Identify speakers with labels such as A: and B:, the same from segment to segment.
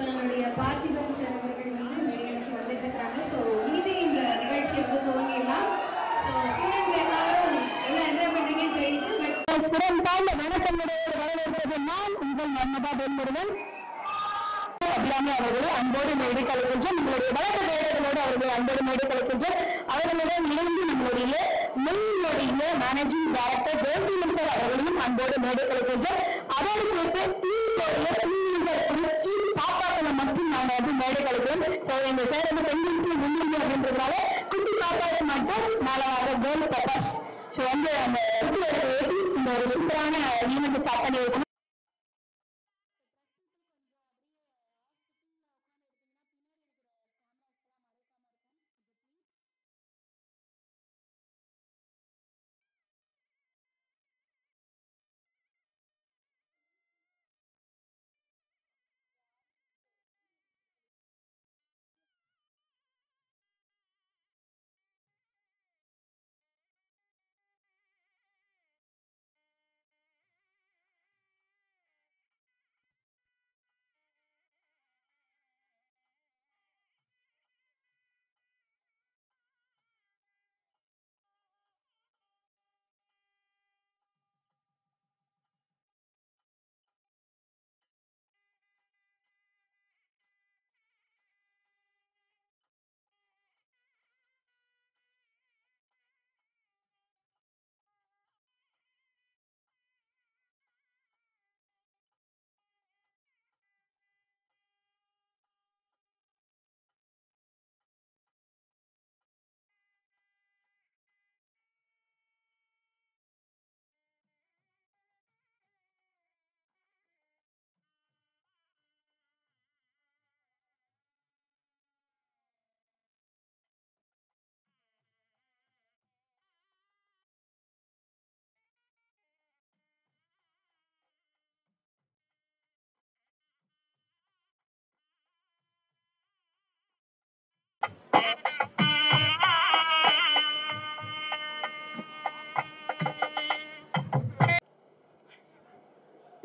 A: நம்மளுடைய பார்த்திபன் சார் அவர்கள் மேடைக்கு வந்துட்டு இருக்காங்க. ஸோ இனிமே இந்த நிகழ்ச்சியை துவங்கிடலாம். ஸோ ஸ்டூடெண்ட்ஸ் எல்லாரும் எல்லாம் என்ஜாய் பண்றீங்கன்னு தெரியுது. பட்
B: சிறந்தால் வணக்கமுடைய வரவேற்பது நான் உங்கள் நர்மதா வேல்முருகன் அபிராமி அவர்களை அன்போடு மேடை கலைக்கின்றோம். நம்மளுடைய வழக்க கையர்களோடு அவர்களை அன்போடு மேடை கலைக்கின்றோம். அவர்களுடன் இணைந்து நம்மளுடைய மெயினுடைய மேனேஜிங் டைரக்டர் ஜெயசீலன் சார் அவர்களையும் அன்போடு மேடை கலைக்கின்றோம். அதோடு சேர்த்து பாப்பாக்களை மட்டும் நாங்கள் மேடை கலைக்கிறோம். ஸோ எங்க சார் பெண்களுக்கு முன்னுரிமை அப்படின்றதுனால குட்டி பாப்பாக்கு மட்டும் நாளாக கேர்ள் பப்பாஸ் ஸோ அந்த ஏற்றி இந்த ஒரு சூப்பரான ஈவெண்ட் ஸ்டார்ட் பண்ணி வைக்கணும்.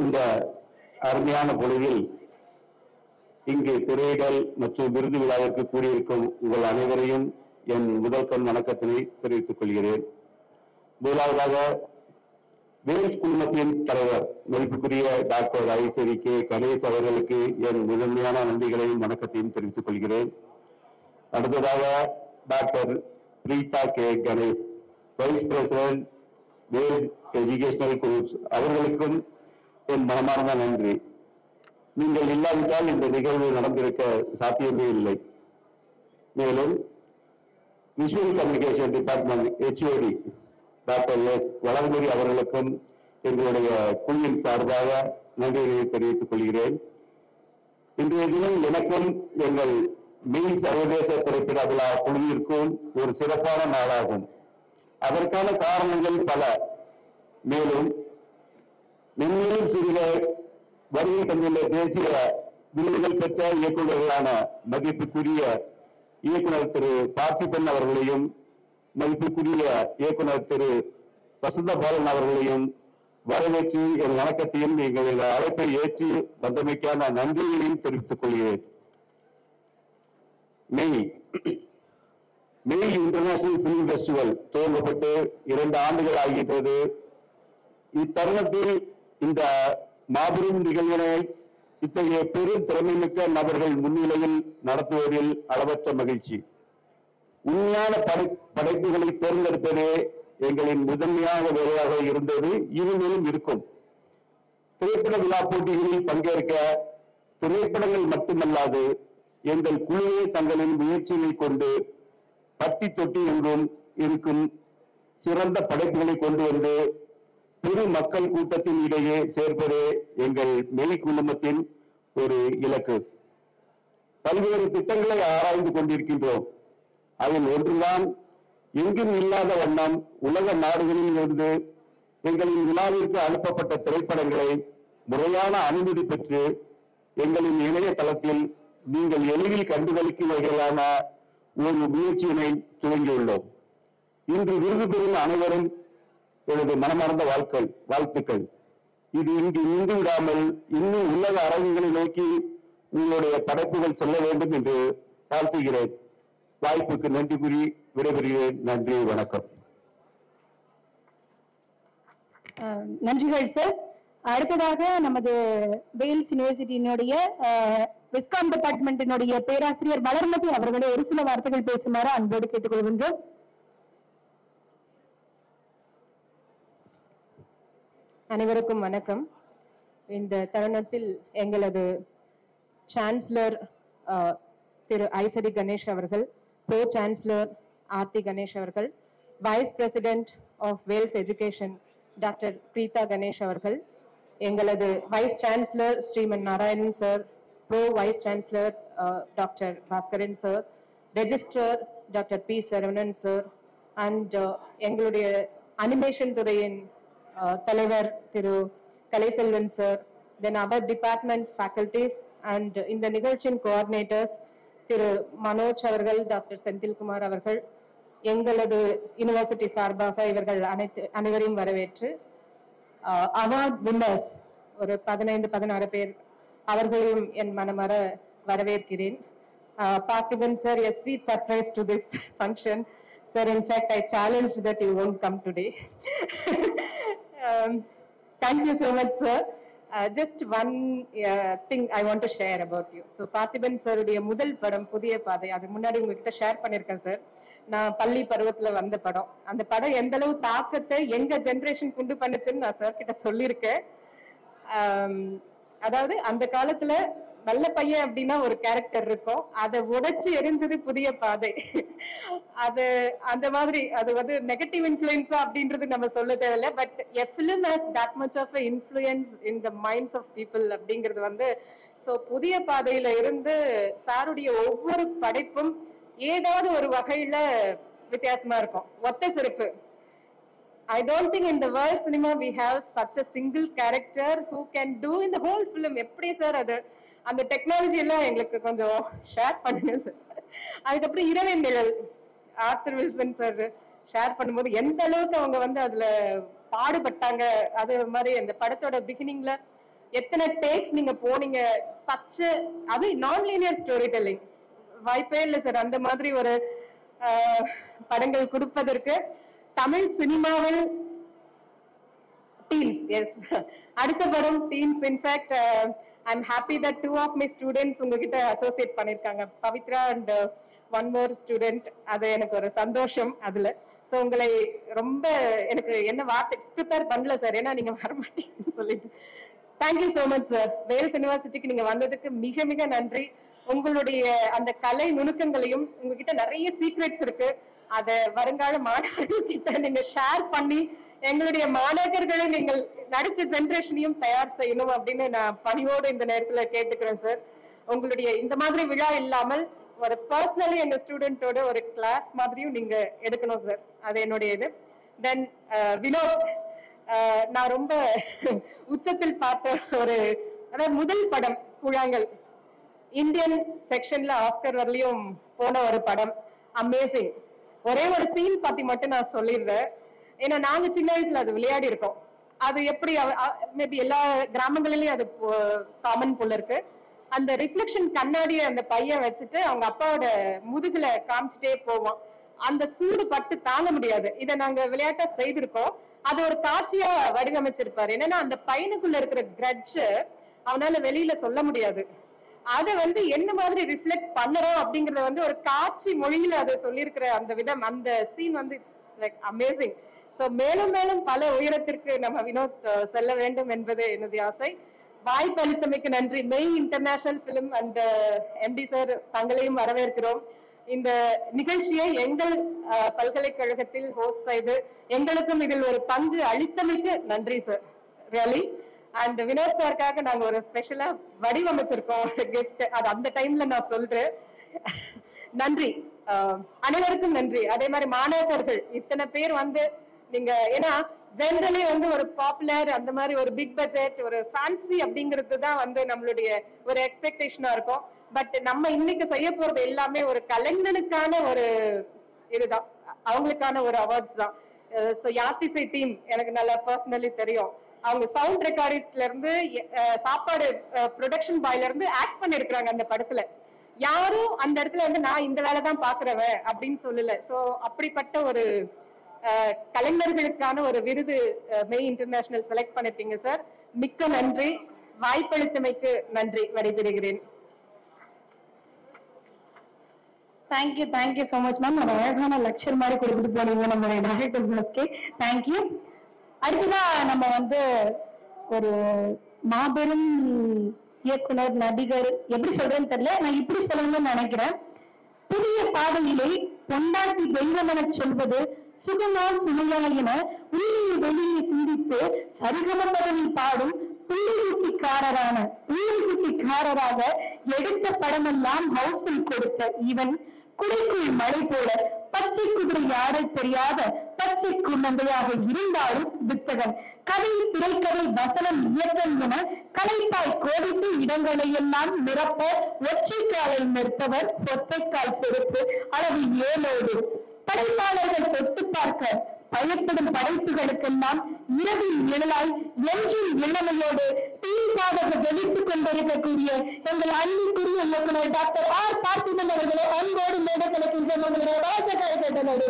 C: இந்த அருமையான பொழுதில் இங்கு திரையிடல் மற்றும் விருது விழாவிற்கு கூடியிருக்கும் உங்கள் அனைவரையும் என் முதல் கண் வணக்கத்தினை தெரிவித்துக் கொள்கிறேன். முதலாவதாக வேல்ஸ் குழுமத்தின் தலைவர் மதிப்புக்குரிய டாக்டர் ஐஸ்வரி கே கணேஷ் அவர்களுக்கு என் முதன்மையான நன்றிகளையும் வணக்கத்தையும் தெரிவித்துக் கொள்கிறேன். அடுத்ததாக doctor Preetha K Ganesh vice president Vels educational groups அவர்களுக்கும் என் மனமார்ந்த நன்றி. நீங்கள் இல்லாவிட்டால் இந்த நிகழ்வு நடந்திருக்க சாத்தியமே இல்லை. மேலும் visual communication department HOD doctor S Valarmozhi அவர்களுக்கும் எங்களுடைய குழுவின் சார்பாக நன்றியை தெரிவித்துக் கொள்கிறேன். இன்றைய தினம் எனக்கும் எங்கள் மெய் சர்வதேச திரைப்பட விழா குழுவிற்கும் ஒரு சிறப்பான நாளாகும். அதற்கான காரணங்கள் பல. மேலும் மென்மேலும் சிறிய வருகை தந்துள்ள தேசிய விருதுகள் பெற்ற இயக்குநர்களான மதிப்புக்குரிய இயக்குனர் திரு பார்த்திபன் அவர்களையும் மதிப்புக்குரிய இயக்குனர் திரு வசந்த பாலன் அவர்களையும் வரவேற்று என் வணக்கத்தையும் எங்கள் அழைப்பை ஏற்றி வந்தமைக்கான நன்றியையும் தெரிவித்துக் கொள்கிறேன். மெய் இன்டர்நேஷனல் பிலிம் பெஸ்டிவல் துவங்கப்பட்டு 2 ஆண்டுகள் ஆகின்றது. இத்தருணத்தில் இந்த மாபெரும் நிகழ்வினை இத்தகைய பெரும் திறமைமிக்க நபர்கள் முன்னிலையில் நடத்துவதில் அளவற்ற மகிழ்ச்சி. உண்மையான படைப்புகளை தேர்ந்தெடுப்பதே எங்களின் முதன்மையான வேலையாக இருந்தது, இனிமேலும் இருக்கும். திரைப்பட விழா போட்டிகளில் பங்கேற்க திரைப்படங்கள் மட்டுமல்லாது எங்கள் குழுவே தங்களின் முயற்சிகளை கொண்டு பட்டி தொட்டி எங்கும் இருக்கும் சிறந்த படைப்புகளை கொண்டு வந்து பெரு மக்கள் கூட்டத்தின் இடையே சேர்ப்பதே எங்கள் மெய் குழுமத்தின் ஒரு இலக்கு. பல்வேறு திட்டங்களை ஆராய்ந்து கொண்டிருக்கின்றோம். அதில் ஒன்றுதான் எங்கும் இல்லாத வண்ணம் உலக நாடுகளில் இருந்து எங்களின் விழாவிற்கு அனுப்பப்பட்ட திரைப்படங்களை முறையான அனுமதி பெற்று எங்களின் இணையதளத்தில் நீங்கள் எளிதில் கண்டுகளிக்கும் வகையிலான ஒரு முயற்சியினை துவங்கியுள்ளோம். இன்று விருது பெறும் அனைவரும் எனது மனமார்ந்த வாழ்த்துக்கள். இது இங்கு நின்று விடாமல் இன்னும் உலக அரங்குகளை நோக்கி உங்களுடைய படைப்புகள் செல்ல வேண்டும் என்று வாழ்த்துகிறேன். வாய்ப்புக்கு நன்றி கூறி விடைபெறுகிறேன். நன்றி, வணக்கம்.
B: நன்றிகள் சார். அடுத்ததாக நமது வேல்ஸ் யூனிவர்சிட்டியினுடைய விஸ்காம் டிபார்ட்மெண்டினுடைய பேராசிரியர் வளர்மதி அவர்களை ஒரு சில வார்த்தைகள் பேசுமாறு அன்போடு கேட்டுக்கொள்கின்றோம்.
D: அனைவருக்கும் வணக்கம். இந்த தருணத்தில் எங்களது சான்சலர் திரு ஐசரி கணேஷ் அவர்கள், ப்ரோ சான்சலர் ஆர்த்தி கணேஷ் அவர்கள், vice president of Vels education doctor Preetha Ganesh அவர்கள், எங்களது vice chancellor Sriman Narayanan sir, pro vice chancellor doctor Baskaran sir, registrar doctor P Saravanan sir, and எங்களுடைய அனிமேஷன் துறையின் தலைவர் திரு கலைசெல்வன் சார், தென் அவர் டிபார்ட்மெண்ட் ஃபேக்கல்டிஸ் அண்ட் இந்த நிகழ்ச்சியின் கோஆர்டினேட்டர்ஸ் திரு மனோஜ் அவர்கள், டாக்டர் செந்தில்குமார் அவர்கள், எங்களது யூனிவர்சிட்டி சார்பாக இவர்கள் அனைவரையும் வரவேற்று அவார்ட் வின்னர்ஸ் ஒரு 15-16 பேர் அவர்களையும் என் மனமர வரவேற்கிறேன். Parthiban sir, a sweet surprise to this function. Sir, in fact, I challenged that you won't come today. Thank you so much, sir. Just one thing I want to share about you. So, Parthiban sir உடைய முதல் படம் புதிய பாதை, அது முன்னாடி உங்ககிட்ட share பண்ணிருக்கேன் sir. நான் பள்ளி பருவத்துல வந்த படம், அந்த படம் எந்த அளவு தாக்கத்தை எங்க ஜெனரேஷன் கொண்டு பண்ணுச்சுன்னு நான் சார் கிட்ட சொல்லியிருக்கேன். அதாவது அந்த காலத்துல நல்ல பையன் அப்படின்னா ஒரு கேரக்டர் இருக்கும், அதை உடைச்சு எரிஞ்சது புதிய பாதை. அது அந்த மாதிரி அது வந்து நெகட்டிவ் இன்ஃப்ளூயன்ஸா அப்படின்றது நம்ம சொல்ல தேவையில்லை. But a film has that much of influence in the minds of people அப்படிங்கிறது வந்து ஸோ புதிய பாதையில இருந்து சாருடைய ஒவ்வொரு படைப்பும் ஏதாவது ஒரு வகையில வித்தியாசமா இருக்கும். ஒத்த சிறப்பு. I don't think in the world cinema we have such a single character who can do in the whole film. எப்படி சார் அது அந்த டெக்னாலஜி எல்லாம் எங்களுக்கு கொஞ்சம் ஷேர் பண்ணுங்க சார். அதுக்கப்புறம் இரவின் நிழல் ஆர்தர் வில்சன் சார் ஷேர் பண்ணும்போது எந்த அளவுக்கு அவங்க வந்து அதுல பாடுபட்டாங்க. அது மாதிரி அந்த படத்தோட பிகினிங்ல எத்தனை டேக்ஸ் நீங்க போனீங்க, சச்ச அது நான் லீனியர் ஸ்டோரி டெல்லிங் வாய்ப்பே இல்லை சார். அந்த மாதிரி ஒரு படங்கள் கொடுப்பதற்கு தமிழ் சினிமாவில் டீன்ஸ், எஸ் அடுத்த படம் teens. In fact I am happy that 2 of my students உங்ககிட்ட அசோசியேட் பண்ணிருக்காங்க, Pavithra and one more student. அது எனக்கு ஒரு சந்தோஷம் அதுல. ஸோ உங்களை ரொம்ப எனக்கு என்ன வார்த்தை ப்ரிப்பேர் பண்ணல சார், ஏன்னா நீங்க வரமாட்டீங்கன்னு சொல்லிட்டு. Thank you so much sir. Vels யூனிவர்சிட்டிக்கு நீங்க வந்ததுக்கு மிக மிக நன்றி. உங்களுடைய அந்த கலை நுணுக்கங்களையும் உங்ககிட்ட நிறைய சீக்ரெட்ஸ் இருக்கு, அத வருங்கால மாணவர்கள் கிட்ட நீங்க ஷேர் பண்ணி எங்களுடைய மாணவர்களை நீங்கள் அடுத்த ஜெனரேஷனையும் தயார் செய்யணும் அப்படின்னு நான் பணியோடு இந்த நேரத்துல கேட்டுக்கிறேன் சார். உங்களுடைய இந்த மாதிரி விழா இல்லாமல் ஒரு பர்சனலி எங்க ஸ்டூடெண்டோட ஒரு கிளாஸ் மாதிரியும் நீங்க எடுக்கணும் சார், அது என்னுடைய இது. தென் வினோத், நான் ரொம்ப உச்சத்தில் பார்த்த ஒரு அதாவது முதல் படம் கூழாங்கல், இந்தியன் செக்ஷன்ல ஆஸ்கர் வரலையும் போன ஒரு படம், அமேசிங். ஒரே ஒரு சீன் பத்தி மட்டும் நான் சொல்லிடுறேன், ஏன்னா நாங்க சின்ன வயசுல அது விளையாடி இருக்கோம். அது எப்படி மேபி எல்லா கிராமங்களிலயும் அது காமன் போல இருக்கு. அந்த ரிஃப்ளெக்ஷன் கண்ணாடியை அந்த பையன் வச்சுட்டு அவங்க அப்பாவோட முதுகுல காமிச்சிட்டே போவோம். அந்த சூடு பட்டு தாங்க முடியாது. இதை நாங்க விளையாட்டா செய்திருக்கோம். அது ஒரு காட்சியா வடிவமைச்சிருப்பாரு. என்னன்னா அந்த பையனுக்குள்ள இருக்கிற கிரட்ஜ் அவனால வெளியில சொல்ல முடியாது. அதை வந்து என்ன மாதிரி ரிஃப்ளெக்ட் பண்ணுறோம் அப்படிங்கறத வந்து ஒரு காட்சி மொழியில அதை சொல்லியிருக்கிற அந்த விதம், அந்த சீன் வந்து இட்ஸ் லைக் அமேசிங். ஸோ மேலும் மேலும் பல உயரத்திற்கு நம்ம வினோத் செல்ல வேண்டும் என்பது என்னுடைய ஆசை. வாய்ப்பு அளித்தமைக்கு நன்றி. மெய் international film and MD sir தங்களையும் வரவேற்கிறோம். இந்த நிகழ்ச்சியை எங்கள் பல்கலைக்கழகத்தில் ஹோஸ்ட் செய்து எங்களுக்கும் இதில் ஒரு பங்கு அளித்தமைக்கு நன்றி சார், ரியலி. அண்ட் வினோத் சாருக்காக நாங்க ஒரு ஸ்பெஷலா வடிவமைச்சிருக்கோம் கிஃப்ட், அது அந்த டைம்ல நான் சொல்றேன். நன்றி, அனைவருக்கும் நன்றி. அதே மாதிரி மாணவர்கள் இத்தனை பேர் வந்து நீங்க, ஏன்னா ஜெனரலி வந்து ஒரு பாப்புலர் அந்த மாதிரி ஒரு பிக் பட்ஜெட் ஒரு ஃபேன்சி அப்படிங்கிறது தான் வந்து நம்மளுடைய ஒரு எக்ஸ்பெக்டேஷனா இருக்கும். பட் நம்ம இன்னைக்கு செய்ய போறது எல்லாமே ஒரு கலைஞனுக்கான ஒரு இதுதான், அவங்களுக்கான ஒரு அவார்ட்ஸ் தான். ஸோ யாத்திசை டீம் எனக்கு நல்லா பர்சனலி தெரியும். அவங்க சவுண்ட் ரெக்கார்டிஸ்ட்ல இருந்து சாப்பாடு ப்ரொடக்ஷன் பாய்ல இருந்து ஆக்ட் பண்ணிருக்காங்க அந்த படத்துல. யாரும் அந்த இடத்துல வந்து நான் இந்த வேலை தான் பாக்குறவன் அப்படின்னு சொல்லல. ஸோ அப்படிப்பட்ட ஒரு கலைஞர்களுக்கான ஒரு விருது மெய் இன்டர்நேஷனல் செலக்ட் பண்ணிருக்கீங்க சார். மிக்க நன்றி. வாய்ப்பளித்தமைக்கு நன்றி. விடைபெறுகிறேன்.
B: Thank you so much ma'am. ஒரு அழகான லெக்சர் மாதிரி கொடுத்துட்டு போனீங்க நம்மளுடைய டைரக்டர்ஸ்க்கு. தேங்க்யூ. அடுத்ததா நம்ம வந்து ஒரு மாபெரும் இயக்குனர், நடிகர், எப்படி சொல்றேன்னு தெரியல, நான் இப்படி சொல்லணும்னு நினைக்கிறேன். புதிய பாதையிலே பொண்டாட்டி தெய்வம் என சொல்வது சுகமா சுமையா என உள்ளே வெளியே சிந்தித்து சரிகம பதவி பாடும் புள்ளிக்குட்டிக்காரராக எடுத்த படமெல்லாம் ஹவுஸ்ஃபுல் கொடுத்த இவன் குடைக்குள் மழை போல பச்சை குதிரை ஆடை தெரியாத பச்சை குழந்தையாக இருந்தாலும் வித்தகன். கதை, திரைக்கதை, வசனம், இயக்கம் என கலைப்பாய் கோடிட்டு இடங்களை எல்லாம் நிரப்ப ஒற்றைக்காலை நிற்பவர் ஒற்றைக்கால் செருப்பு அளவு 7. படைப்பாளர்கள் தொட்டு பார்க்க பயப்படும் படைப்புகளுக்கெல்லாம் இரவில் நிழலாய் என்றும் இளமையோடு தீசாக ஜொலித்துக் கொண்டிருக்கக்கூடிய எங்கள் அன்பிற்குரிய இயக்குனர் டாக்டர் ஆர் பார்த்திபன் அவர்களை அன்போடு மேடை கலக்கின்ற உங்களுடைய வாழ்த்துக்களை கேட்டனோடு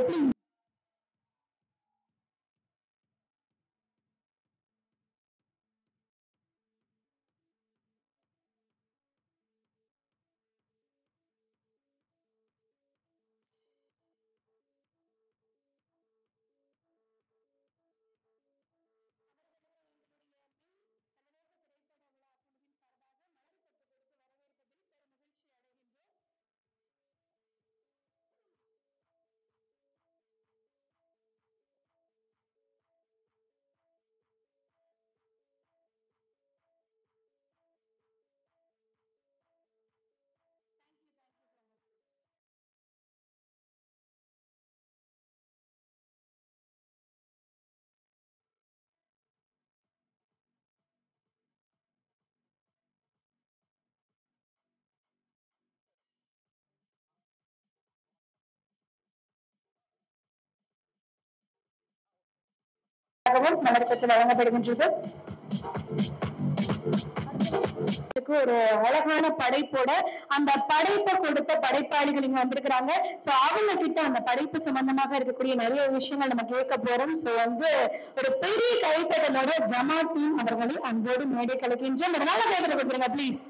B: வழங்கப்படுகின்றது. ஒரு அழகான படைப்போட அந்த படைப்பை கொடுத்த படைப்பாளிகள் இங்க வந்திருக்கிறாங்க. சோ அவங்க கிட்ட அந்த படைப்பு சம்பந்தமாக இருக்கக்கூடிய நிறைய விஷயங்கள் நம்ம கேட்க போறோம். சோ வந்து ஒரு பெரிய கைத்தட்டலோட ஜமா டீம் அவர்களை அன்போடு மேடை கலக்கின்றோம். அதனால கேட்கறது கொடுத்துருங்க பிளீஸ்.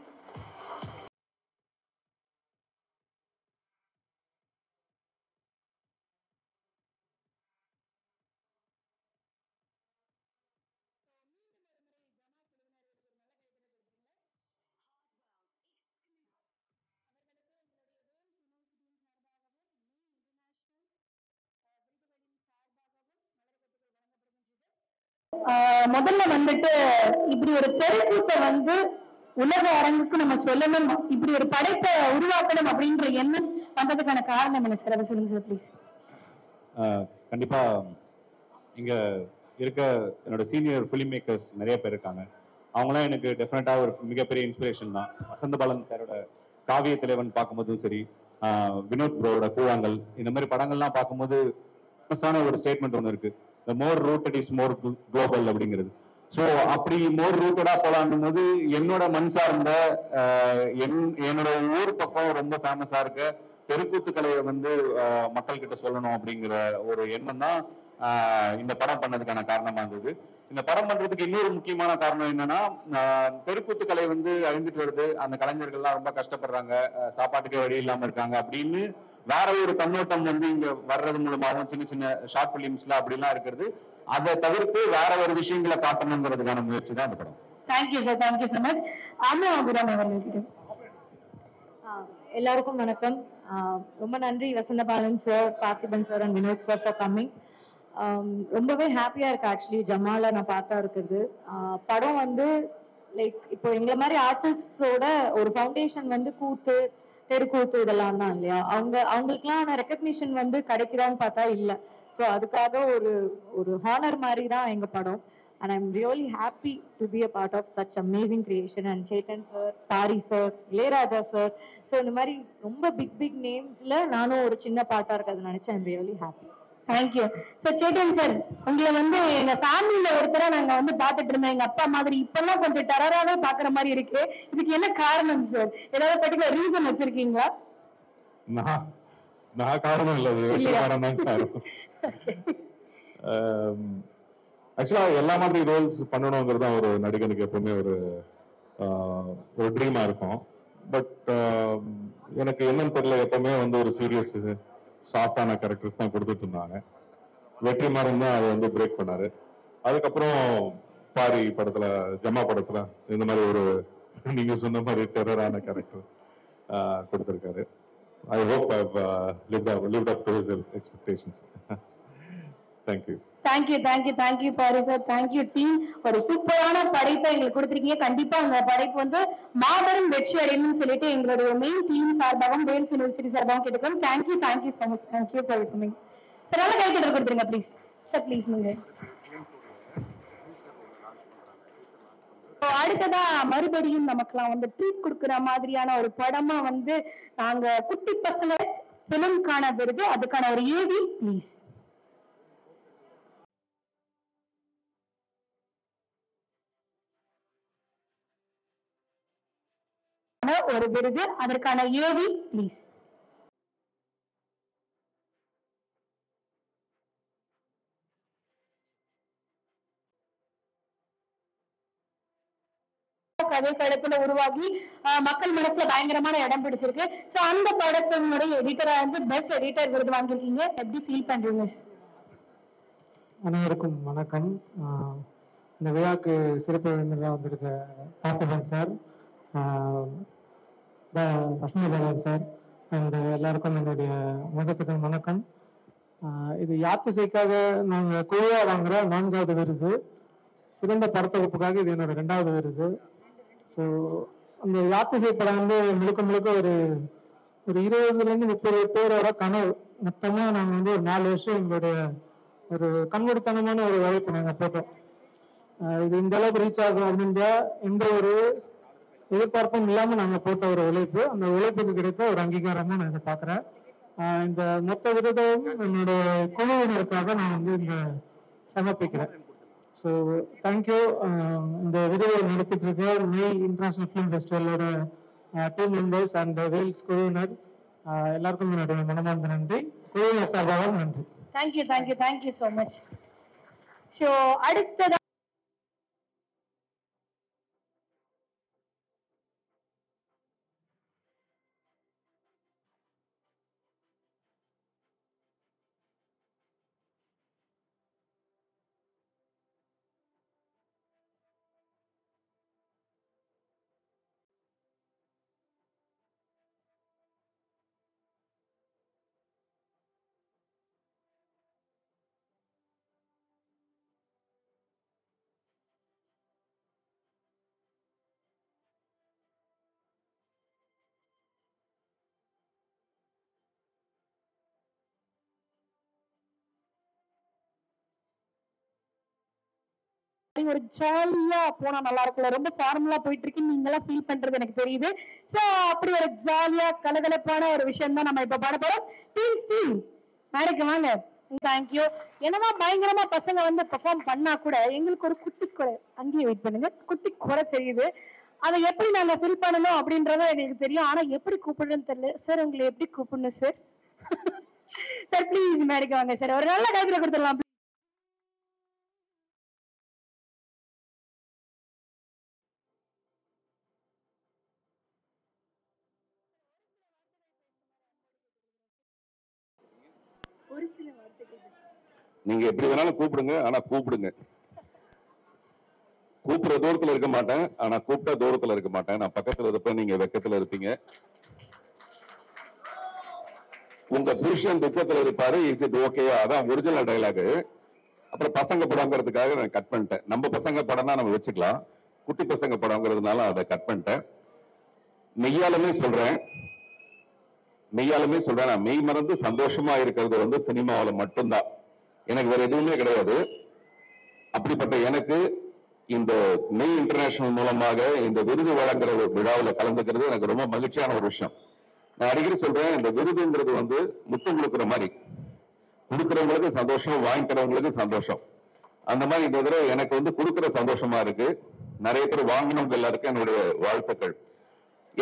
B: முதல்ல வந்துட்டு இப்படி ஒரு தெருக்கூத்தை வந்து உலக அரங்குக்கு நம்ம சொல்லணும், இப்படி ஒரு படைப்பை உருவாக்கணும் அப்படின்ற எண்ணம் வந்ததுக்கான காரணம் என்ன சார்? அதை சொல்லுங்க சார் ப்ளீஸ்.
E: கண்டிப்பா இங்க இருக்க என்னோட சீனியர் ஃபிலிம் மேக்கர்ஸ் நிறைய பேர் இருக்காங்க. அவங்களாம் எனக்கு டெஃபினட்டா ஒரு மிகப்பெரிய இன்ஸ்பிரேஷன் தான். வசந்த பாலன் சாரோட காவிய தலைவன் பார்க்கும்போதும் சரி, வினோத் ப்ரோவோட கூழாங்கல், இந்த மாதிரி படங்கள்லாம் பார்க்கும்போது ஒரு ஸ்டேட்மெண்ட் ஒன்று இருக்கு, the more rooted is more global அப்படிங்கிறது. ஸோ அப்படி மோர் ரூட்டடா போலான்னும் போது என்னோட மண் சார்ந்த என்னோட ஊர் பக்கம் ரொம்ப ஃபேமஸா இருக்க தெருக்கூத்து கலையை வந்து மக்கள் கிட்ட சொல்லணும் அப்படிங்கிற ஒரு எண்ணம் தான் இந்த படம் பண்ணதுக்கான காரணமா இருந்தது. இந்த படம் பண்றதுக்கு இன்னொரு முக்கியமான காரணம் என்னன்னா, தெருக்கூத்து கலை வந்து அழிந்துட்டு வருது, அந்த கலைஞர்கள்லாம் ரொம்ப கஷ்டப்படுறாங்க, சாப்பாட்டுக்கே வழி இல்லாம இருக்காங்க அப்படின்னு வேற ஒரு கண்ணோட்டம் வந்து இங்க வர்றது மூலமாகவும் சின்ன சின்ன ஷார்ட் பிலிம்ஸ்ல அப்படிலாம் இருக்கிறது. அதை தவிர்த்து வேற ஒரு விஷயங்களை காட்டணுங்கிறதுக்கான முயற்சி தான் அந்த படம்.
B: Thank you sir, thank you so much. ஆமா அபிராமி அவர்கள்கிட்ட
F: எல்லாருக்கும் வணக்கம். ரொம்ப நன்றி Vasantha Balan sir, Parthiban sir and Vinod sir for coming. ரொம்பவே ஹாப்பியா இருக்கு ஆக்சுவலி ஜமால நான் பார்த்தா இருக்குது. படம் வந்து லைக் இப்போ எங்களை மாதிரி ஆர்டிஸ்டோட ஒரு ஃபவுண்டேஷன் வந்து கூத்து, தெருக்கூத்து இதெல்லாம் தான் இல்லையா, அவங்களுக்குலாம் ரெக்கக்னிஷன் வந்து கிடைக்குதான்னு பார்த்தா இல்லை. ஸோ அதுக்காக ஒரு ஹானர் மாதிரி தான் எங்க படம். and I'm really happy to be a part of such amazing creation. and Chetan sir, Pari sir, Ilayaraja sir, so இந்த மாதிரி ரொம்ப பிக் நேம்ஸ்ல நானும் ஒரு சின்ன பார்ட்டா இருக்கிறது நினைச்சேன். I'm really happy.
B: Thank you sir. Chetan sir, உங்களை வந்து எங்க ஃபேமிலியில ஒருத்தரா நாங்க வந்து பாத்துட்டு இருந்தோம், எங்க அப்பா மாதிரி. இப்பெல்லாம் கொஞ்சம் டெரராவே பாக்குற மாதிரி இருக்கு. இதுக்கு என்ன காரணம் சார்? ஏதாவது பர்டிகுலர் ரீசன் வச்சிருக்கீங்களா?
E: நான் காரணம் இல்லை, காரணம் காரணம். ஆக்சுவலா எல்லா மாதிரி ரோல்ஸ் பண்ணணுங்கிறது தான் ஒரு நடிகனுக்கு எப்பவுமே ஒரு ட்ரீமா இருக்கும். பட் எனக்கு என்னன்னு தெரியல, எப்பவுமே வந்து ஒரு சீரியஸ் சாஃப்டான கேரக்டர்ஸ் தான் கொடுத்துட்டு இருந்தாங்க. வெற்றிமாறன் தான் அதை வந்து பிரேக் பண்ணாரு. அதுக்கப்புறம் பாரி படத்துல, ஜமா படத்துல இந்த மாதிரி ஒரு நீங்க சொன்ன மாதிரி டெரரான கேரக்டர் கொடுத்திருக்காரு. I hope I've lived up to his expectations. Thank you.
B: Thank you Paari sir. thank you team. ஒரு சூப்பரான படைப்பை எங்களுக்கு கொடுத்திருக்கீங்க. கண்டிப்பா அந்த படைப்பு வந்து மாபெரும் வெற்றி அடையணும்னு சொல்லிட்டு எங்களுடைய மெயின் டீம் சார்பாகவும் வேல்ஸ் யூனிவர்சிட்டி சார்பாகவும் கேட்டுக்கிறோம். thank you so much. thank you for coming. Sir நல்ல கைத்தட்டல் கொடுத்துருங்க ப்ளீஸ் சார். ப்ளீஸ் நீங்க அடுத்ததா மறுபடியும் நமக்குலாம் வந்து ட்ரீட் கொடுக்குற மாதிரியான ஒரு படமா வந்து நாங்க குட்டி பசங்க பிலிம்கான விருது, அதுக்கான ஒரு ஏவி ப்ளீஸ். ஒரு விருது, அதற்கான ஏவி ப்ளீஸ். கதை படத்துல உருவாகி மக்கள் மனசுல பயங்கரமான இடம் பிடிச்சிருக்கு. சோ அந்த படத்தினுடைய எடிட்டரா வந்து பெஸ்ட் எடிட்டர் விருது வாங்கியிருக்கீங்க. எப்படி ஃபீல் பண்றீங்க?
G: அனைவருக்கும் வணக்கம். இந்த விழாக்கு சிறப்பு விருந்தினராக வந்திருக்க Parthiban sir, Vasantha Balan sir and எல்லாருக்கும் என்னுடைய முதத்துக்கு வணக்கம். இது யாத்திசைக்காக நாங்கள் குழுவா வாங்குற 4வது விருது. சிறந்த படத்தொகுப்புக்காக இது என்னோட 2வது விருது. ஸோ அந்த யாத்திசை படம் வந்து முழுக்க முழுக்க ஒரு 20லேருந்து 30 பேரோட கனவு. மொத்தமாக நாங்கள் வந்து ஒரு 4 வருஷம் எங்களுடைய ஒரு கண்மூடித்தனமான ஒரு உழைப்பு நாங்கள் போட்டோம். இது இந்த அளவுக்கு ரீச் ஆகும் அப்படின்ற எந்த ஒரு எதிர்பார்ப்பும் இல்லாமல் நாங்கள் போட்ட ஒரு உழைப்பு. அந்த உழைப்புக்கு கிடைத்த ஒரு அங்கீகாரமாக நான் இதை பார்க்குறேன். இந்த மொத்த விருதும் என்னுடைய குழுவினருக்காக நான் வந்து இங்கே சமர்ப்பிக்கிறேன். So thank you. இந்த விருதை நடத்திட்டு இருக்க மெய் இன்டர்நேஷனல் ஃபிலிம் ஃபெஸ்டிவலோட டீம் மெம்பர்ஸ் அண்ட் வேல்ஸ் குழுவினர் எல்லாருக்கும் என்னுடைய மனமார்ந்த நன்றி. குழுவினர் சார்பாக நன்றி.
B: Thank you so much. ஸோ அடுத்ததா ஒரு ஜாலியா போனா நல்லா இருக்கும்ல. ரொம்ப ஃபார்முலா போயிட்டு இருக்கு, நீங்க எல்லாம் ஃபீல் பண்றது எனக்கு தெரியுது. சோ அப்படி ஒரு ஜாலியா கலகலப்பான ஒரு விஷயம் தான் நம்ம இப்ப பாட போறோம். டீம் மேடைக்கு வாங்க. தேங்க்யூ. என்னதான் பயங்கரமா பசங்க வந்து பெர்ஃபார்ம் பண்ணா கூட எங்களுக்கு ஒரு குட்டி குறை, அங்கேயே வெயிட் பண்ணுங்க, குட்டி குறை தெரியுது. அதை எப்படி நாங்க ஃபில் பண்ணணும் அப்படின்றத எங்களுக்கு தெரியும். ஆனா எப்படி கூப்பிடுறதுன்னு தெரியல. சார் உங்களை எப்படி கூப்பிடணும் சார்? சார் ப்ளீஸ் மேடைக்கு வாங்க சார். ஒரு நல்ல கைத்துல கொடுத்துடலாம்.
C: நீங்க எப்படி வேணாலும் கூப்பிடுங்க, ஆனா கூப்பிடுங்க. கூப்பிடுற தூரத்துல இருக்க மாட்டேன், ஆனா கூப்பிட்ட தூரத்துல இருக்க மாட்டேன். நான் பக்கத்துல இருப்ப, நீங்க வெக்கத்துல இருப்பீங்க. உங்க புருஷன் துக்கத்துல இருப்பாரு. Is it okay? அதான் ஒரிஜினல் டைலாக். அப்புறம் பசங்க படங்கிறதுக்காக நான் கட் பண்ணிட்டேன். நம்ம பசங்க படம்னா நம்ம வச்சுக்கலாம், குட்டி பசங்க படங்கிறதுனால அதை கட் பண்ணிட்டேன். மெய்யாலுமே சொல்றேன், நான் மெய் மறந்து சந்தோஷமா இருக்கிறது வந்து சினிமாவில மட்டும்தான். எனக்கு வேற எதுவுமே கிடையாது. அப்படிப்பட்ட எனக்கு இந்த மெய் இன்டர்நேஷனல் மூலமாக இந்த விருது வழங்குற விழாவில் கலந்துக்கிறது எனக்கு ரொம்ப மகிழ்ச்சியான ஒரு விஷயம். நான் அடிக்கடி சொல்றேன், இந்த விருதுங்கிறது வந்து முத்தம் கொடுக்குற மாதிரி. கொடுக்கறவங்களுக்கு சந்தோஷம், வாங்கிக்கிறவங்களுக்கு சந்தோஷம். அந்த மாதிரி இந்த தடவை எனக்கு வந்து கொடுக்குற சந்தோஷமா இருக்கு. நிறைய பேர் வாங்கினவங்க எல்லாருக்கும் என்னுடைய வாழ்த்துக்கள்.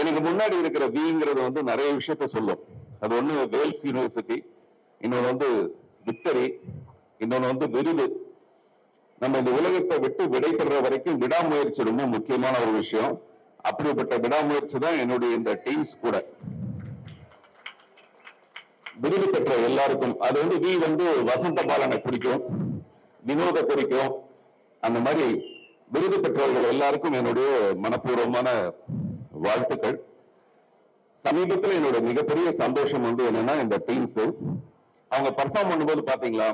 C: எனக்கு முன்னாடி இருக்கிற விங்கிறது வந்து நிறைய விஷயத்த சொல்லும். அது ஒண்ணு வேல்ஸ் யூனிவர்சிட்டி, இன்னொன்று வந்து விக்டரி, இன்னொன்று வந்து விருது. நம்ம இந்த உலகத்தை விட்டு விடைபெற வரைக்கும் விடாமுயற்சி ரொம்ப முக்கியமான ஒரு விஷயம். அப்படிப்பட்ட விடாமுயற்சி தான் என்னுடைய இந்த டீம்ஸ் கூட. விருது பெற்ற எல்லாருக்கும், அது வந்து வி வந்து வசந்த பாலனை குறிக்கும், வினோத குறிக்கும். அந்த மாதிரி விருது பெற்றவர்கள் எல்லாருக்கும் என்னுடைய மனப்பூர்வமான வாழ்த்துக்கள். சமீபத்தில் என்னோட மிகப்பெரிய சந்தோஷம் வந்து என்னன்னா, இந்த டீம்ஸ் அவங்க பர்ஃபார்ம் பண்ணும்போது பாத்தீங்களா,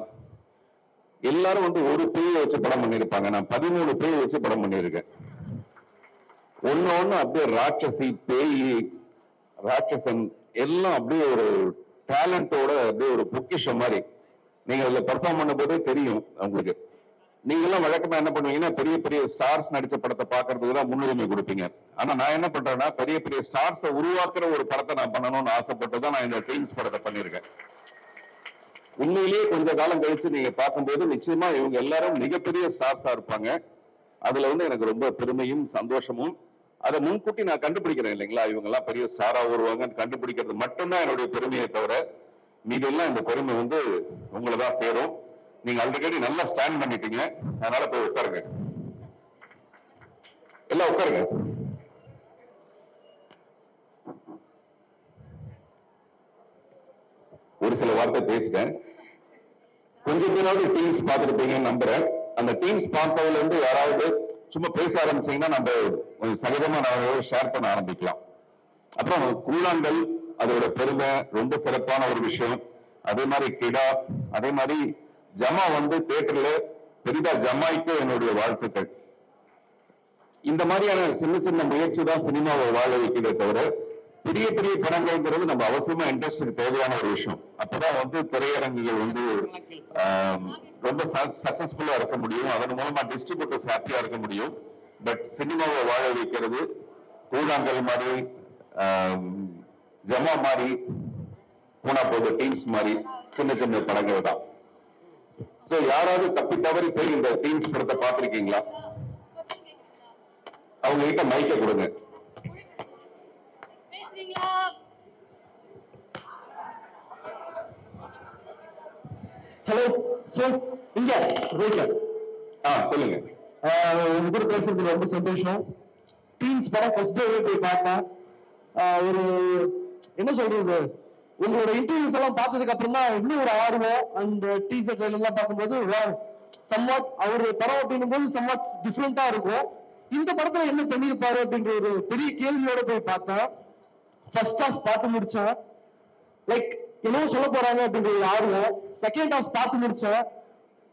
C: எல்லாரும் வந்து ஒரு பேயை வச்சு படம் பண்ணிருப்பாங்க. நான் 13 பேயை வச்சு படம் பண்ணியிருக்கேன். ஒன்னு அப்படியே ராட்சசி, பேய், ராட்சசன் எல்லாம் அப்படியே ஒரு டேலண்டோட அப்படியே ஒரு பொக்கிஷம் மாதிரி. நீங்க அதுல பெர்ஃபார்ம் பண்ணும் போதே தெரியும் உங்களுக்கு. நீங்க எல்லாம் வழக்கமா என்ன பண்ணுவீங்கன்னா, பெரிய பெரிய ஸ்டார்ஸ் நடிச்ச படத்தை பாக்குறதுக்கு தான் முன்னுரிமை கொடுப்பீங்க. ஆனா நான் என்ன பண்றேன்னா, பெரிய பெரிய ஸ்டார்ஸை உருவாக்குற ஒரு படத்தை நான் பண்ணணும்னு ஆசைப்பட்டு தான் நான் இந்த டீம்ஸ் படத்தை பண்ணியிருக்கேன். உண்மையிலேயே கொஞ்ச காலம் கழிச்சு நீங்க பார்க்கும்போது நிச்சயமா இவங்க எல்லாரும் மிகப்பெரிய ஸ்டார்ஸா இருப்பாங்க. அதுல வந்து எனக்கு ரொம்ப பெருமையும் சந்தோஷமும். அதை முன்கூட்டி நான் கண்டுபிடிக்கிறேன் இல்லைங்களா, இவங்க எல்லாம் பெரிய ஸ்டாரா வருவாங்கன்னு கண்டுபிடிக்கிறது மட்டும்தான் என்னுடைய பெருமையை தவிர, மீதெல்லாம் இந்த பெருமை வந்து உங்களை தான் சேரும். நீங்க ஆல்ரெடி நல்லா ஸ்டாண்ட் பண்ணிட்டீங்க, அதனால போய் உட்காருங்க. எல்லாம் உட்காருங்க. ஒரு சில வார்த்தை பேசுறேன். கொஞ்சம் பேராவது டீம்ஸ் பார்த்துருப்பீங்கன்னு நம்புறேன். அந்த டீம்ஸ் பார்த்ததுல இருந்து யாராவது சும்மா பேச ஆரம்பிச்சீங்கன்னா நம்ம சகஜமா நான் ஷேர் பண்ண ஆரம்பிக்கலாம். அப்புறம் கூழாங்கல், அதோட பெருமை ரொம்ப சிறப்பான ஒரு விஷயம். அதே மாதிரி கிடா, அதே மாதிரி ஜமா வந்து தியேட்டர்ல பெரிதா ஜமாய்க்கு என்னுடைய வாழ்த்துக்கள். இந்த மாதிரியான சின்ன சின்ன முயற்சி தான் சினிமாவை வாழ வைக்கிறதே தவிர, பெரிய பெரிய படங்கள்ங்கிறது நம்ம அவசியமா இண்டஸ்ட்ரிக்கு தேவையான ஒரு விஷயம். அப்பதான் வந்து திரையரங்குகள் வந்து ரொம்ப சக்சஸ்ஃபுல்லா இருக்க முடியும். அதன் மூலமா டிஸ்ட்ரிபியூட்டர்ஸ் ஹாப்பியா இருக்க முடியும். பட் சினிமாவை வாழ வைக்கிறது கூழாங்கல் மாதிரி, ஜமா மாதிரி, பூனா போத டீம்ஸ் மாதிரி சின்ன சின்ன படங்கள் தான். சோ யாராவது தப்பி தவறி போய் இந்த டீம்ஸ் படத்தை பார்த்திருக்கீங்களா? அவங்க கிட்ட மைக்க கொடுங்க.
H: ஹலோ சார், இங்க ரைட்ல.
C: சொல்லுங்க.
H: உங்க கூட பேசுறது ரொம்ப சந்தோஷம். டீம்ஸ் படம் ஃபர்ஸ்ட் டே போய் பார்த்தேன். ஒரு என்ன சொல்றது, உங்களோட இன்டர்வியூஸ் எல்லாம் பார்த்ததுக்கு அப்புறம் தான் இன்னும் ஒரு ஆர்வம். அந்த டீசர் ட்ரெய்லர் எல்லாம் பார்க்கும்போது சம்வாட் அவர் படம் அப்படின்னும் போது சம்வாட் டிஃப்ரெண்டா இருக்கும். இந்த படத்துல என்ன பண்ணிருப்பாரு அப்படின்ற ஒரு பெரிய கேள்வியோட போய் பார்த்தேன். ஃபர்ஸ்ட் ஹாஃப் பார்த்து முடிச்சேன், லைக் என்ன சொல்ல போறாங்க அப்படின்ற ஒரு ஆர்வம். செகண்ட் ஹாஃப் பார்த்து முடிச்சேன்,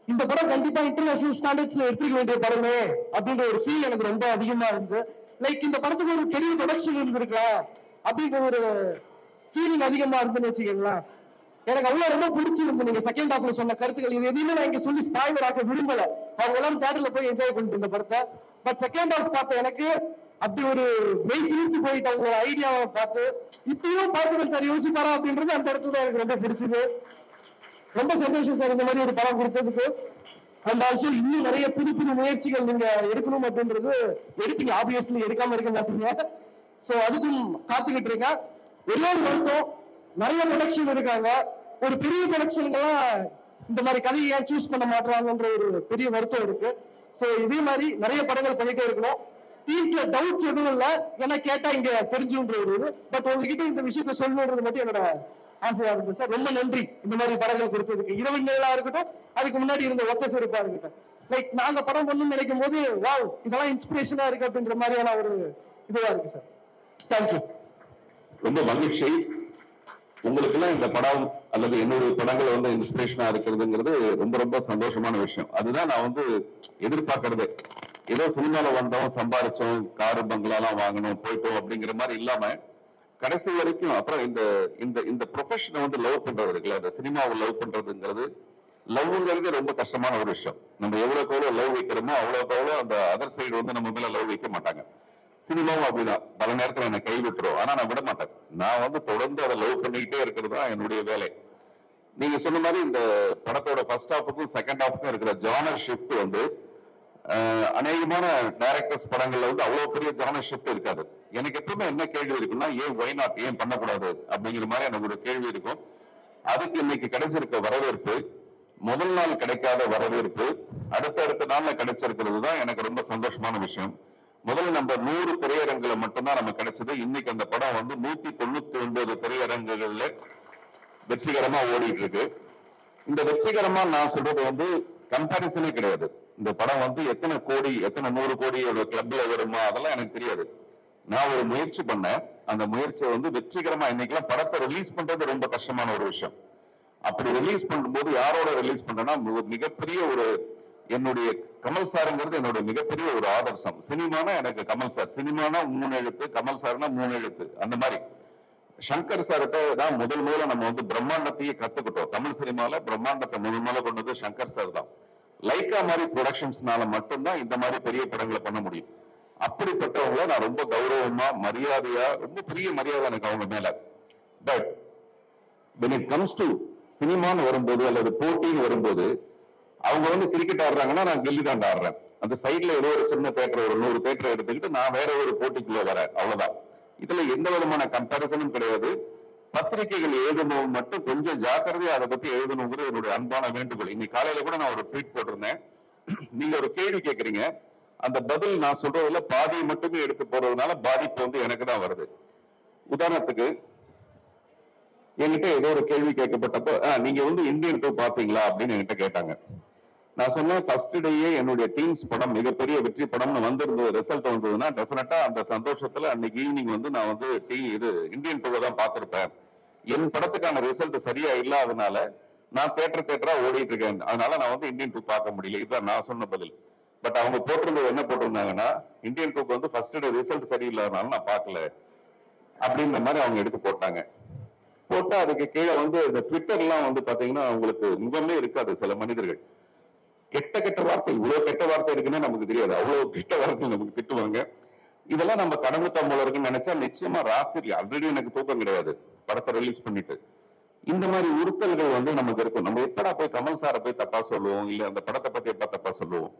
H: இந்த படம் கண்டிப்பா இன்டர்நேஷனல் ஸ்டாண்டர்ட்ஸ்ல எடுத்துக்க வேண்டிய படமே அப்படின்ற ஒரு ஃபீல் எனக்கு ரொம்ப அதிகமா இருந்து, லைக் இந்த படத்துக்கு ஒரு பெரிய ப்ரொடக்ஷன் இருந்திருக்கலாம் அப்படின்ற ஒரு ஃபீலிங் அதிகமா இருந்துன்னு வச்சுக்கீங்களேன். எனக்கு அவ்வளவு ரொம்ப பிடிச்சிருந்து நீங்க செகண்ட் ஹாஃப்ல சொன்ன கருத்துக்கள். இது எதுவுமே நான் இங்க சொல்லி ஸ்பாயிலர் ஆக்க விரும்பல. அவங்க எல்லாரும் தியேட்டர்ல போய் என்ஜாய் பண்ணிட்டு இந்த படத்தை. பட் செகண்ட் ஹாஃப் பார்த்த எனக்கு அப்படி ஒரு மெய் சிரித்து போயிட்டு அவங்களோட ஐடியாவை பார்த்து இப்பயும் பார்த்து சார் யோசிப்பாரா அப்படின்றது அந்த இடத்துல எனக்கு ரொம்ப பிடிச்சது. ரொம்ப சந்தோஷம் சார் இந்த மாதிரி ஒரு படம் கொடுத்ததுக்கு. அண்ட் ஆல்சோ இன்னும் நிறைய புது புது முயற்சிகள் நீங்க எடுக்கணும் அப்படின்றது எடுப்பீங்க, ஆப்வியஸ்லி எடுக்காம இருக்க மாட்டீங்க. சோ அதுக்கும் காத்துக்கிட்டு இருக்கேன். ஒரே ஒரு வருத்தம், நிறைய ப்ரொடக்ஷன் இருக்காங்க, ஒரு பெரிய ப்ரொடக்ஷன்கெல்லாம் இந்த மாதிரி கதையை ஏன் சூஸ் பண்ண மாட்டாங்கன்ற ஒரு பெரிய வருத்தம் இருக்கு. சோ இதே மாதிரி நிறைய படங்கள் பண்ணிட்டே இருக்கணும். டீம்ஸ்ல டவுட்ஸ் எதுவும் இல்லை, ஏன்னா கேட்டா இங்க தெரிஞ்சுன்ற ஒரு இது. பட் உங்ககிட்ட இந்த விஷயத்த சொல்லணுன்றது மட்டும் என்னோட ஆசையா இருக்கு சார். ரொம்ப நன்றி இந்த மாதிரி படங்கள் கொடுத்ததுக்கு. இரவுங்களா இருக்கட்டும், அதுக்கு முன்னாடி இருந்த ஒத்த சிறப்பா இருக்கட்டும். லைக் நாங்க படம் பண்ணணும்னு நினைக்கும் போது வாவ் இதெல்லாம் இன்ஸ்பிரேஷனா இருக்கு அப்படின்ற மாதிரியான ஒரு இதுவா இருக்கு சார். தேங்க்யூ.
C: ரொம்ப மகிழ்ச்சி. உங்களுக்கு எல்லாம் இந்த படம் அல்லது என்னுடைய படங்கள் வந்து இன்ஸ்பிரேஷனா இருக்கிறதுங்கிறது ரொம்ப ரொம்ப சந்தோஷமான விஷயம். அதுதான் நான் வந்து எதிர்பார்க்கறது. ஏதோ சினிமால வந்தோம், சம்பாரிச்சோம், காரு பங்களாலாம் வாங்கணும், போயிட்டோம் அப்படிங்கிற மாதிரி இல்லாம கடைசி வரைக்கும் அப்புறம் இந்த இந்த இந்த ப்ரொஃபஷனை வந்து லவ் பண்றது இருக்குல்ல, இந்த சினிமாவை லவ் பண்றதுங்கிறது, லவ்ங்கிறது ரொம்ப கஷ்டமான ஒரு விஷயம். நம்ம எவ்வளவுக்கு எவ்வளவு லவ் வைக்கிறோமோ அவ்வளவுக்கு எவ்வளவு அந்த அதர் சைடு வந்து நம்ம மேல லவ் வைக்க மாட்டாங்க. சினிமாவும் அப்படிதான், பல நேரத்துல என்னை கை விட்டுரும். ஆனா நான் விட மாட்டேன். நான் வந்து தொடர்ந்து அதை லவ் பண்ணிக்கிட்டே இருக்கிறது தான் என்னுடைய வேலை.
I: நீங்க சொன்ன மாதிரி இந்த படத்தோட ஃபர்ஸ்ட் ஹாஃபுக்கும் செகண்ட் ஹாஃபுக்கும் இருக்கிற ஜானர் ஷிஃப்ட் வந்து அநேகமான டைரக்டர்ஸ் படங்கள்ல வந்து அவ்வளவு பெரிய ஜானர் ஷிஃப்ட் இருக்காது. எனக்கு எப்பவுமே என்ன கேள்வி இருக்குன்னா, ஏன் ஒய் நாட், ஏன் பண்ணக்கூடாது அப்படிங்கிற மாதிரி எனக்கு ஒரு கேள்வி இருக்கும். அதுக்கு இன்னைக்கு கிடைச்சிருக்க வரவேற்பு, முதல் நாள் கிடைக்காத வரவேற்பு அடுத்த நாள்ல கிடைச்சிருக்கிறது தான் எனக்கு ரொம்ப சந்தோஷமான விஷயம். முதல்ல நம்ம 100 திரையரங்குல மட்டும்தான் நம்ம கிடைச்சது. இன்னைக்கு அந்த படம் வந்து 199 திரையரங்குகள்ல வெற்றிகரமா ஓடிட்டு இருக்கு. இந்த வெற்றிகரமா நான் சொல்றது வந்து கம்பாரிசனே கிடையாது. இந்த படம் வந்து எத்தனை கோடி, எத்தனை 100 கோடியோட கிளப்ல வருமா அதெல்லாம் எனக்கு தெரியாது. நான் ஒரு முயற்சி பண்ணேன். அந்த முயற்சியை வந்து வெற்றிகரமா, இன்னைக்கெல்லாம் படத்தை ரிலீஸ் பண்றது ரொம்ப கஷ்டமான ஒரு விஷயம். அப்படி ரிலீஸ் பண்ணும்போது யாரோட ரிலீஸ் பண்றேன்னா, மிகப்பெரிய ஒரு என்னுடைய கமல் சாருங்கிறது என்னோட மிகப்பெரிய ஒரு ஆதர்சம். சினிமானா எனக்கு கமல் சார், சினிமானா 3 எழுத்து, கமல் சார்னா 3 எழுத்து. அந்த மாதிரி சங்கர் சார்கிட்ட தான் முதல்ல நம்ம வந்து பிரம்மாண்டத்தையே கத்துக்கிட்டோம். தமிழ் சினிமால பிரம்மாண்டத்தை முதல்ல கொண்டது சங்கர் சார் தான். லைக்கா மாதிரி ப்ரொடக்ஷன்ஸ்னால மட்டும்தான் இந்த மாதிரி பெரிய படங்களை பண்ண முடியும். அப்படிப்பட்டவங்கள நான் ரொம்ப கௌரவமா, மரியாதையா, ரொம்ப பெரிய மரியாதை எனக்கு அவங்க மேல. But when it comes to சினிமான்னு வரும்போது அல்லது போட்டின்னு வரும்போது, அவங்க வந்து கிரிக்கெட் ஆடுறாங்கன்னா நான் கில்லி தாண்ட ஆடுறேன். அந்த சைட்ல ஏதோ ஒரு சின்ன தேட்டர், ஒரு 100 தேட்டரை எடுத்துக்கிட்டு நான் வேற ஒரு போட்டிக்குள்ள வரேன், அவ்வளவுதான். இதுல எந்த விதமான கம்பாரிசனும் கிடையாது. பத்திரிகைகள் எழுதணும் மட்டும் கொஞ்சம் ஜாக்கிரதையா அதை பத்தி எழுதணுங்கிறது என்னுடைய அன்பான வேண்டுகோள். இன்னைக்கு காலையில கூட நான் ஒரு ட்வீட் போட்டிருந்தேன். நீங்க ஒரு கேள்வி கேட்கறீங்க, அந்த பதில் நான் சொல்றதுல பாதியை மட்டுமே எடுத்து போறதுனால பாதிப்பு வந்து எனக்கு தான் வருது. உதாரணத்துக்கு என்கிட்ட ஏதோ ஒரு கேள்வி கேட்கப்பட்டப்போ, நீங்க வந்து இந்தியன் 2 பாத்தீங்களா அப்படின்னு என்கிட்ட கேட்டாங்க. நான் சொன்னேன், ஃபர்ஸ்ட் டேயே என்னுடைய டீம்ஸ் படம் மிகப்பெரிய வெற்றி படம்னு வந்திருந்தது, ரிசல்ட் வந்ததுன்னா டெஃபினட்டா அந்த சந்தோஷத்துல அன்னைக்கு ஈவினிங் வந்து நான் வந்து இந்தியன் 2 தான் பார்த்திருப்பேன். என் படத்துக்கான ரிசல்ட் சரியா இல்லாதனால நான் தேட்டரா ஓடிட்டு இருக்கேன், அதனால நான் வந்து இந்தியன் 2 பார்க்க முடியல. இதுதான் நான் சொன்ன பதில். பட் அவங்க போட்டிருந்தது என்ன போட்டிருந்தாங்கன்னா, இந்தியன் 2 வந்து ஃபர்ஸ்ட் டே ரிசல்ட் சரியில்லாதனால நான் பார்க்கல அப்படின்ற மாதிரி அவங்க எடுத்து போட்டாங்க. போட்டா அதுக்கு கீழே வந்து இந்த ட்விட்டர்லாம் வந்து பாத்தீங்கன்னா அவங்களுக்கு முகமே இருக்காது. சில மனிதர்கள் கெட்ட வார்த்தை, இவ்வளவு கெட்ட வார்த்தை இருக்குன்னு நமக்கு தெரியாது, அவ்வளவு கெட்ட வார்த்தை நமக்கு திட்டுவாங்க. இதெல்லாம் நம்ம கடந்துட்டோம் போல இருக்குன்னு நினைச்சா நிச்சயமா ராத்திரி ஆல்ரெடி எனக்கு தூக்கம் கிடையாது படத்தை ரிலீஸ் பண்ணிட்டு. இந்த மாதிரி உறுத்தல்கள் வந்து நமக்கு இருக்கும். நம்ம எப்படா போய் கமல் சாரை போய் தப்பா சொல்லுவோம், இல்ல அந்த படத்தை பத்தி எப்ப தப்பா சொல்லுவோம்.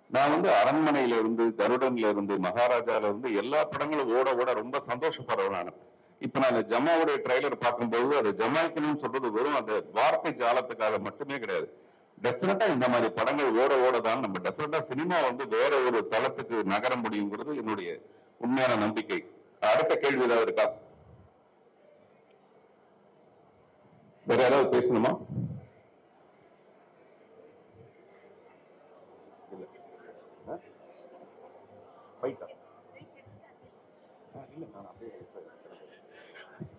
I: நான் வந்து அரண்மனையில இருந்து, கருடன்ல இருந்து, மகாராஜால இருந்து எல்லா படங்களும் ஓட ஓட ரொம்ப சந்தோஷப்படுறேன் நான். இப்ப நான் ஜமாவுடைய ட்ரைலர் பார்க்கும்போது அது ஜமாய்க்கணும்னு சொல்றது வெறும் அந்த வார்த்தை ஜாலத்துக்காக மட்டுமே கிடையாது. டெஃபினட்டா இந்த மாதிரி படங்கள் ஓட ஓட தான் நம்ம டெஃபினட்டா சினிமா வந்து வேற ஒரு தளத்துக்கு நகர முடியுங்கிறது என்னுடைய உண்மையான நம்பிக்கை. அடுத்த கேள்வி ஏதாவது இருக்கா? வேற யாராவது பேசணுமா?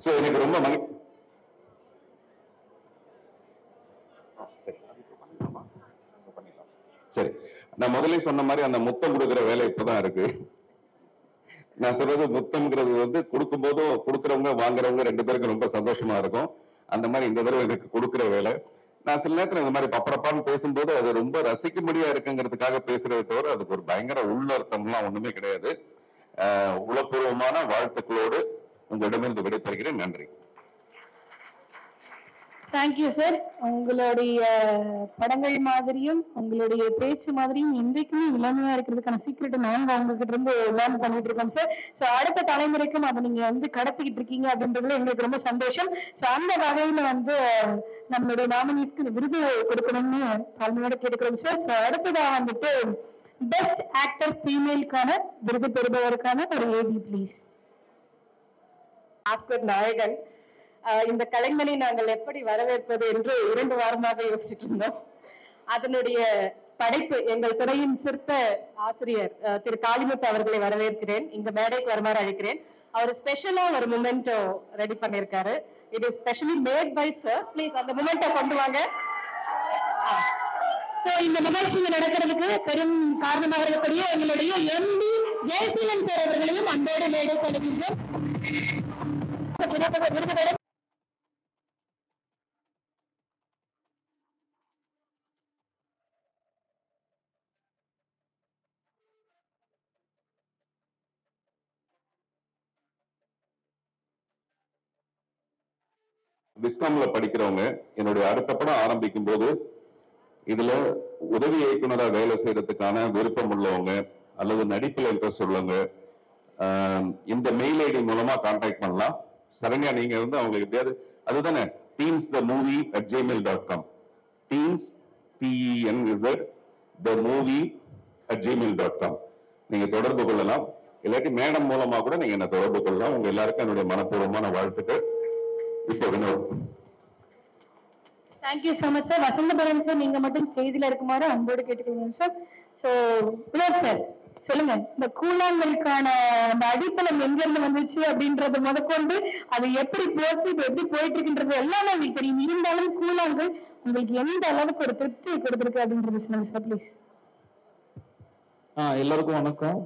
I: சோ எனக்கு ரொம்ப சரி, நான் முதல்ல சொன்ன மாதிரி அந்த முத்தம் கொடுக்குற வேலை இப்பதான் இருக்கு. நான் சொல்றது முத்தம்ங்கிறது வந்து கொடுக்கும் போதும் கொடுக்குறவங்க வாங்குறவங்க 2 பேருக்கு ரொம்ப சந்தோஷமா இருக்கும். அந்த மாதிரி இந்த தடவை எனக்கு கொடுக்குற வேலை. நான் சில நேரத்தில் இந்த மாதிரி பப்பரப்பான்னு பேசும்போது அது ரொம்ப ரசிக்கும்படியா இருக்குங்கிறதுக்காக பேசுறதை தவிர அதுக்கு ஒரு பயங்கர உள்ளர்த்தம்லாம் ஒண்ணுமே கிடையாது. உளப்பூர்வமான வாழ்த்துக்களோடு உங்களிடமிருந்து விடைபெறுகிறேன். நன்றி.
B: Thank you sir. உங்களுடைய படங்கள் மாதிரியும் உங்களுடைய பேச்சு மாதிரியும் இன்றைக்குமே இளமையா இருக்கிறதுக்கான சீக்கிரட்டை நாங்க உங்ககிட்ட இருந்து லேர்ன் பண்ணிட்டு இருக்கோம் சார். ஸோ அடுத்த தலைமுறைக்கும் அதை நீங்க வந்து கடத்திக்கிட்டு இருக்கீங்க அப்படின்றதுல எங்களுக்கு ரொம்ப சந்தோஷம். ஸோ அந்த வகையில வந்து நம்மளுடைய நாமினிஸ்க்கு விருது கொடுக்கணும்னு தாழ்மையோட கேட்டுக்கிறோம் சார். ஸோ அடுத்ததா வந்துட்டு பெஸ்ட் ஆக்டர் ஃபீமேலுக்கான விருது பெறுபவருக்கான ஒரு ஏவி ப்ளீஸ்.
D: ஆஸ்கர் நாயகன். இந்த கலைஞனை நாங்கள் எப்படி வரவேற்பது என்று 2 வாரமாக யோசிச்சுட்டு இருந்தோம். அதனுடைய படைப்பு எங்கள் துறையின் சிற்ப ஆசிரியர் திரு காளிமுத்து அவர்களை வரவேற்கிறேன். இந்த மேடைக்கு வருமாறு அழைக்கிறேன். அவர் ஸ்பெஷலா ஒரு மொமெண்டோ ரெடி பண்ணியிருக்காரு. It is specially made by sir. Please அந்த மொமெண்டோ கொண்டு வாங்க.
B: சோ இந்த நிகழ்ச்சி நடக்கிறதுக்கு பெரும் காரணமாக இருக்கக்கூடிய எங்களுடைய எம்பி ஜெயசீலன் சார் அவர்களையும் அன்போடு மேடை கொள்கின்றோம்.
I: விஸ்காம்ல படிக்கிறவங்க என்னுடைய அடுத்த படம் ஆரம்பிக்கும் போது இதுல உதவி இயக்குனராக வேலை செய்யறதுக்கான விருப்பம் உள்ளவங்க அல்லது நடிப்பில் இன்ட்ரெஸ்ட் உள்ளவங்க இந்த மெயில் ஐடி மூலமா கான்டாக்ட் பண்ணலாம். சரண்யா நீங்க வந்து அவங்களுக்கு எப்படியாவது அதுதானே teensthemovie@gmail.com teens TENZ@gmail.com நீங்க தொடர்பு கொள்ளலாம். இல்லாட்டி மேடம் மூலமா கூட நீங்க என்ன தொடர்பு கொள்ளலாம். உங்க எல்லாருக்கும் என்னுடைய மனப்பூர்வமான வாழ்த்துக்கள். இப்போ Vinod.
B: Thank you so much sir. Vasantha Balan sir நீங்க மட்டும் ஸ்டேஜ்ல இருக்குமாறு அன்போடு கேட்டுக்கொள்கிறேன் சார். ஸோ வினோத் சார் சொல்லுங்க, இந்த கூழாங்கலுக்கான அந்த அடித்தளம் எங்க இருந்து வந்துச்சு அப்படின்றத முதற்கொண்டு அது எப்படி போச்சு, இது எப்படி போயிட்டு இருக்குன்றது எல்லாமே உங்களுக்கு தெரியும். இருந்தாலும் கூழாங்கல் உங்களுக்கு எந்த அளவுக்கு ஒரு திருப்தி கொடுத்துருக்கு அப்படின்றது சொல்லுங்க சார் ப்ளீஸ்.
J: எல்லாருக்கும் வணக்கம்.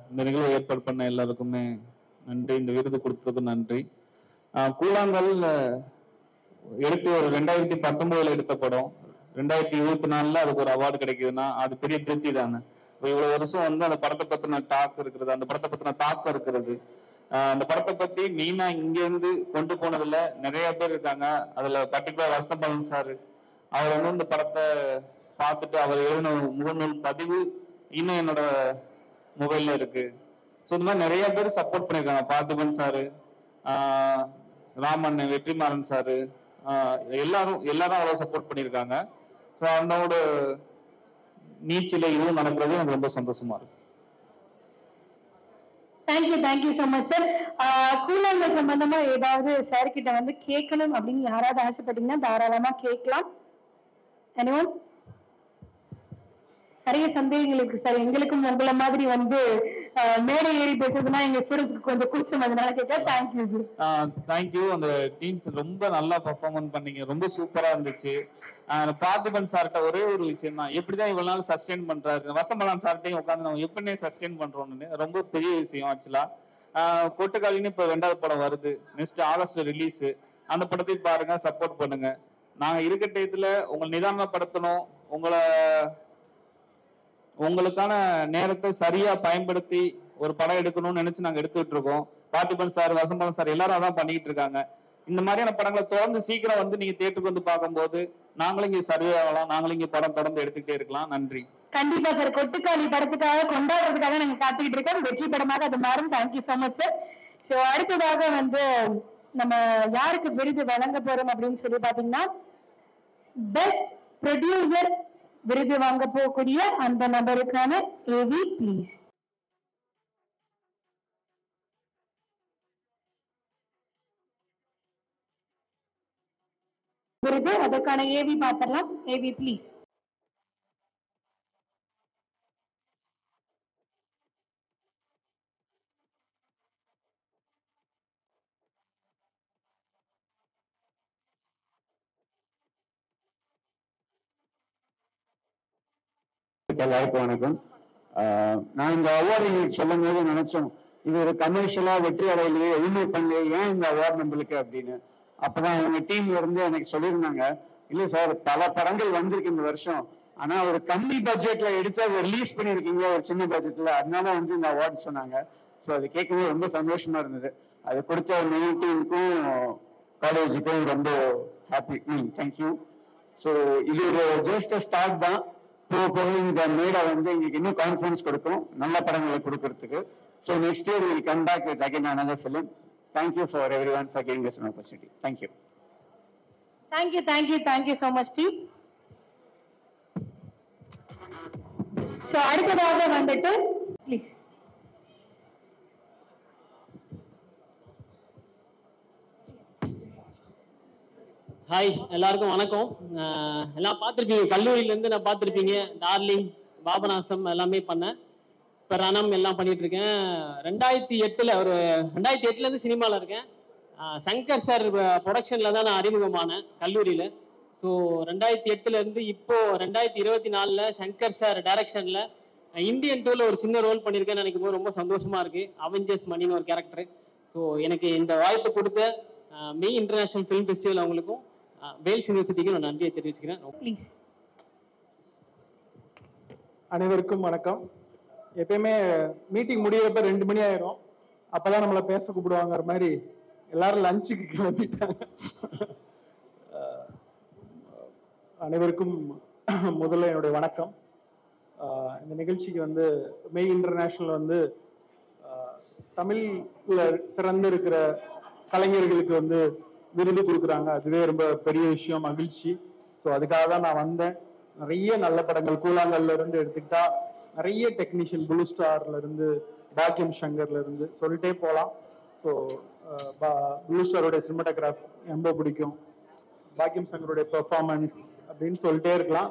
J: இந்த நிகழ்வு ஏற்பாடு பண்ண எல்லாருக்குமே நன்றி. இந்த விருது கொடுத்ததுக்கு நன்றி. கூழாங்கல் எடுத்து ஒரு 2019 எடுத்த படம் 2024 அதுக்கு ஒரு அவார்டு கிடைக்குதுன்னா அது பெரிய திருப்தி தானே. இவ்வளவு வருஷம் வந்து அந்த படத்தை பத்தின டாக் இருக்கிறது, அந்த படத்தை பத்தின தாக்கம் இருக்கிறது. அந்த படத்தை பத்தி மெயினா இங்க இருந்து கொண்டு போனதுல நிறைய பேர் இருக்காங்க. அதுல பர்டிகுலர் வசந்த பாலன் சார் அவர் வந்து இந்த படத்தை பார்த்துட்டு அவர் எழுதின முகநூல் பதிவு இன்னும் என்னோட மொபைல்ல இருக்கு. ஸோ இந்த மாதிரி நிறைய பேர் சப்போர்ட் பண்ணியிருக்காங்க. பார்த்திபன் சாரு, ராமன், வெற்றிமாறன் சாரு, எல்லாரும் அவ்வளவு சப்போர்ட் பண்ணியிருக்காங்க. ஸோ அதோட நீச்சில இதுவும் நடக்கிறது எனக்கு ரொம்ப சந்தோஷமா இருக்கு.
B: Thank you so much sir. கூழாங்கல் சம்பந்தமா ஏதாவது சார் கிட்ட வந்து கேட்கணும் அப்படின்னு யாராவது ஆசைப்பட்டீங்கன்னா தாராளமா கேட்கலாம். anyone? நிறைய சந்தேகங்கள் இருக்கு சார். எங்களுக்கும் உங்களை மாதிரி வந்து மேடை ஏறி பேசுறதுன்னா எங்க ஸ்டூடெண்ட்ஸ்க்கு கொஞ்சம் கூச்சம், அதனால கேட்க தேங்க்யூ சார்.
J: தேங்க்யூ. அந்த டீம்ஸ் ரொம்ப நல்லா பெர்ஃபார்மன்ஸ் பண்ணீங்க, ரொம்ப சூப்பரா இருந்துச்சு. பார்த்திபன் சார்கிட்ட ஒரே ஒரு விஷயம் தான், எப்படிதான் இவ்வளவு நாள் சஸ்டெயின் பண்றாரு. வசந்தபாலன் சார்ட்டையும் உட்காந்து நம்ம எப்படி சஸ்டெயின் பண்றோம்னு ரொம்ப பெரிய விஷயம். ஆக்சுவலா கொட்டுக்காலின்னு இப்ப 2வது படம் வருது, நெக்ஸ்ட் ஆகஸ்ட்ல ரிலீஸ். அந்த படத்தையும் பாருங்க, சப்போர்ட் பண்ணுங்க. நாங்க இருக்க டயத்துல உங்களை நிதானப்படுத்தணும், உங்களுக்கான நேரத்தை சரியா பயன்படுத்தி ஒரு படம் எடுக்கணும்னு நினைச்சு நாங்க எடுத்துட்டு இருக்கோம். பார்த்திபன் சார், வசந்தபாலன் சார் எல்லாரும் அதான் பண்ணிட்டு இருக்காங்க. இந்த மாதிரியான படங்களை தொடர்ந்து சீக்கிரம் வந்து நீங்க தியேட்டருக்கு வந்து பார்க்கும்போது நாங்களும் இங்க சர்வே ஆகலாம், நாங்களும் இங்க படம் தொடர்ந்து எடுத்துக்கிட்டே இருக்கலாம். நன்றி.
B: கண்டிப்பா சார். கொட்டுக்காளி படத்துக்காக கொண்டாடுறதுக்காக நாங்க காத்துக்கிட்டு இருக்கோம். வெற்றி படமாக அது மாறும். Thank you so much sir. So அடுத்ததாக வந்து நம்ம யாருக்கு விருது வழங்க போறோம் அப்படின்னு சொல்லி பாத்தீங்கன்னா, பெஸ்ட் ப்ரொடியூசர் விருது வாங்க போகக்கூடிய அந்த நபருக்கான ஏவி ப்ளீஸ். விருது அதற்கான ஏவி பாத்திரலாம். AV please.
C: எல்லாருக்கும் வணக்கம். நான் இந்த அவார்டு சொல்லும் போது நினைச்சோம், இது ஒரு கமர்ஷியலா வெற்றி அடையிலேயே எதுவுமே பண்ணல, ஏன் இந்த அவார்டு நம்மளுக்கு அப்படின்னு. அப்பதான் அவங்க டீம்ல இருந்து எனக்கு சொல்லியிருந்தாங்க, இல்ல சார் பல படங்கள் வந்திருக்கு இந்த வருஷம், ஆனா ஒரு கம்மி பட்ஜெட்ல எடுத்து அதை ரிலீஸ் பண்ணிருக்கீங்க ஒரு சின்ன பட்ஜெட்ல, அதனால வந்து இந்த அவார்டு சொன்னாங்க. ஸோ அது கேட்கவே ரொம்ப சந்தோஷமா இருந்தது. அது கொடுத்த மெயின் டீமுக்கும் காலேஜுக்கும் ரொம்ப ஹாப்பி. தேங்க்யூ. ஸோ இது ஒரு ஜஸ்ட் ஸ்டார்ட் தான். போக இந்த மேடை வந்து எங்களுக்கு இன்னும் கான்ஃபிடன்ஸ் கொடுக்கும் நல்ல படங்களை கொடுக்கறதுக்கு. So next year will come back with again another film. Thank you for everyone for giving us an opportunity. Thank you.
B: Thank you so much team. So அடுத்ததாக வந்துட்டு ப்ளீஸ்.
K: ஹாய், எல்லாருக்கும் வணக்கம். எல்லாம் பார்த்துருப்பீங்க, கல்லூரியிலேருந்து நான் பார்த்துருப்பீங்க. டார்லிங், பாபநாசம் எல்லாமே பண்ணேன். இப்போ ரணம் எல்லாம் பண்ணிட்டு இருக்கேன். 2008 சினிமாவில் இருக்கேன். சங்கர் சார் ப்ரொடக்ஷனில் தான் நான் அறிமுகமானேன் கல்லூரியில். ஸோ 2008 இப்போ 2024 சங்கர் சார் டைரக்ஷனில் இந்தியன் 2ல ஒரு சின்ன ரோல் பண்ணியிருக்கேன்னு நினைக்கும் போது ரொம்ப சந்தோஷமா இருக்கு. அவெஞ்சர்ஸ் மணின்னு ஒரு கேரக்டர். ஸோ எனக்கு இந்த வாய்ப்பு கொடுத்த மெய் இன்டர்நேஷனல் ஃபிலிம் ஃபெஸ்டிவல் அவங்களுக்கும் வேல்ஸ் யூனிவர்சிட்டிக்கு நான் நன்றியை தெரிவிச்சுக்கிறேன். ப்ளீஸ்.
G: அனைவருக்கும் வணக்கம். எப்பயுமே மீட்டிங் முடியறப்ப 2 மணி ஆயிரும், அப்பதான் நம்மளை பேச கூப்பிடுவாங்கிற மாதிரி எல்லாரும் லஞ்சுக்கு கிளம்பிட்டாங்க. அனைவருக்கும் முதல்ல என்னுடைய வணக்கம். இந்த நிகழ்ச்சிக்கு வந்து மெய் இன்டர்நேஷனல் வந்து தமிழ்ல சிறந்து இருக்கிற கலைஞர்களுக்கு வந்து விருது கொடுக்குறாங்க. அதுவே ரொம்ப பெரிய விஷயம், மகிழ்ச்சி. ஸோ அதுக்காக தான் நான் வந்தேன். நிறைய நல்ல படங்கள் கூழாங்கல்ல இருந்து எடுத்துக்கிட்டா நிறைய டெக்னீஷியன், ப்ளூ ஸ்டார்ல இருந்து, பாக்கியம் சங்கர்ல இருந்து சொல்லிட்டே போகலாம். ஸோ ப்ளூ ஸ்டாரோட சினிமாட்டோகிராஃப் ரொம்ப பிடிக்கும், பாக்கியம் சங்கருடைய பெர்ஃபார்மன்ஸ் அப்படின்னு சொல்லிட்டே இருக்கலாம்.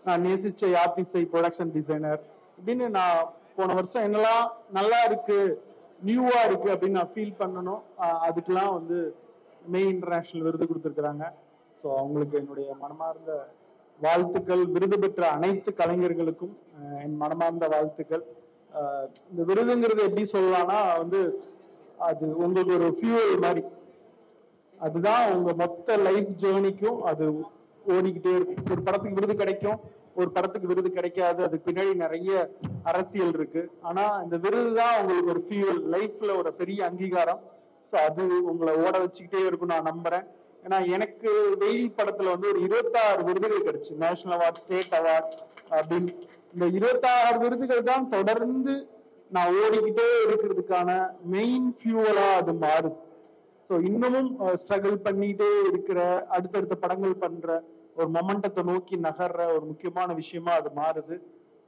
G: நான் நேசிச்ச யாத்திசை ப்ரொடக்ஷன் டிசைனர் அப்படின்னு நான் போன வருஷம் என்னெல்லாம் நல்லா இருக்கு, நியூவா இருக்கு அப்படின்னு நான் ஃபீல் பண்ணணும். அதுக்கெல்லாம் வந்து மெய் இன்டர்நேஷனல் விருது கொடுத்துருக்குறாங்க. ஸோ அவங்களுக்கு என்னுடைய மனமார்ந்த வாழ்த்துக்கள். விருது பெற்ற அனைத்து கலைஞர்களுக்கும் என் மனமார்ந்த வாழ்த்துக்கள். இந்த விருதுங்கிறது எப்படி சொல்லலாம்னா வந்து அது உங்களுக்கு ஒரு ஃபியூவல் மாதிரி. அதுதான் உங்க மொத்த லைஃப் ஜேர்னிக்கும் அது ஓடிக்கிட்டே இருக்கும். ஒரு படத்துக்கு விருது கிடைக்கும், ஒரு படத்துக்கு விருது கிடைக்காது, அதுக்கு பின்னாடி நிறைய அரசியல் இருக்கு. ஆனா இந்த விருது தான் உங்களுக்கு ஒரு ஃபியூவல், லைஃப்ல ஒரு பெரிய அங்கீகாரம். ஸோ அது உங்களை ஓட வச்சுக்கிட்டே இருக்கும் நான் நம்புறேன். ஏன்னா எனக்கு வெயில் படத்துல வந்து ஒரு 26 விருதுகள் கிடைச்சு, நேஷனல் அவார்ட், ஸ்டேட் அவார்ட் அப்படின்னு. இந்த 26 விருதுகள் தான் தொடர்ந்து நான் ஓடிக்கிட்டே இருக்கிறதுக்கான மெயின் ஃபியூவலா அது மாறுது. ஸோ இன்னமும் ஸ்ட்ரகிள் பண்ணிக்கிட்டே இருக்கிற, அடுத்தடுத்த படங்கள் பண்ற ஒரு மொமெண்டத்தை நோக்கி நகர்ற ஒரு முக்கியமான விஷயமா அது மாறுது.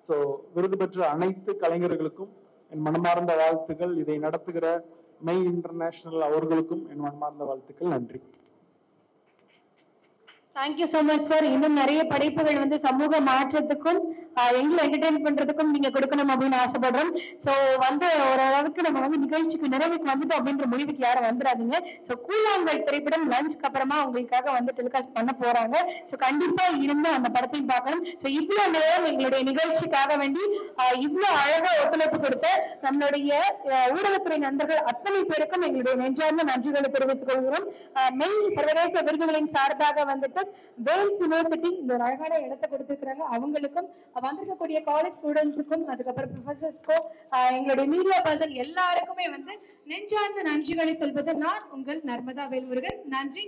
G: ஸோ விருது பெற்ற அனைத்து கலைஞர்களுக்கும் என் மனமார்ந்த வாழ்த்துக்கள். இதை நடத்துகிற மெய் இன்டர்நேஷனல் அவர்களுக்கும் என் மனமார்ந்த வாழ்த்துக்கள். நன்றி.
B: Thank you so much sir. இன்னும் நிறைய படைப்புகள் வந்து சமூக மாற்றத்துக்கும் எங்களை என்டர்டைன் பண்றதுக்கும் நீங்க கொடுக்கணும் அப்படின்னு ஆசைப்படுறோம். ஸோ வந்து ஓரளவுக்கு நம்ம வந்து நிகழ்ச்சிக்கு நிறைவுக்கு வந்துட்டோம் அப்படின்ற முடிவுக்கு யாரும் வந்துடாதீங்க. ஸோ கூழாங்கல் திரைப்படம் லஞ்சுக்கு அப்புறமா உங்களுக்காக வந்து டெலிகாஸ்ட் பண்ண போறாங்க. ஸோ கண்டிப்பா இருந்து அந்த படத்தையும் பார்க்கணும். ஸோ இவ்வளவு நேரம் எங்களுடைய நிகழ்ச்சிக்காக வேண்டி இவ்வளவு அழகா ஒத்துழைப்பு கொடுத்த நம்மளுடைய ஊடகத்துறை நண்பர்கள் அத்தனை பேருக்கும் எங்களுடைய நெஞ்சார்ந்த நன்றிகளை தெரிவித்துக் கொள்கிறோம். மெய் சர்வதேச விருதுகளின் சார்பாக வந்துட்டு வேல்ஸ் யூனிவர்சிட்டி இந்த ஒரு அழகான இடத்தை கொடுத்திருக்கிறாங்க. அவங்களுக்கும் வந்திருக்கக்கூடிய காலேஜ் ஸ்டூடெண்ட்ஸுக்கும் அதுக்கப்புறம் ப்ரொஃபசர்ஸ்க்கும் எங்களுடைய மீடியா பர்சன் எல்லாருக்குமே வந்து நெஞ்சார்ந்த நன்றிகளை சொல்வது நான் உங்கள் நர்மதா வேல்முருகன். நன்றி.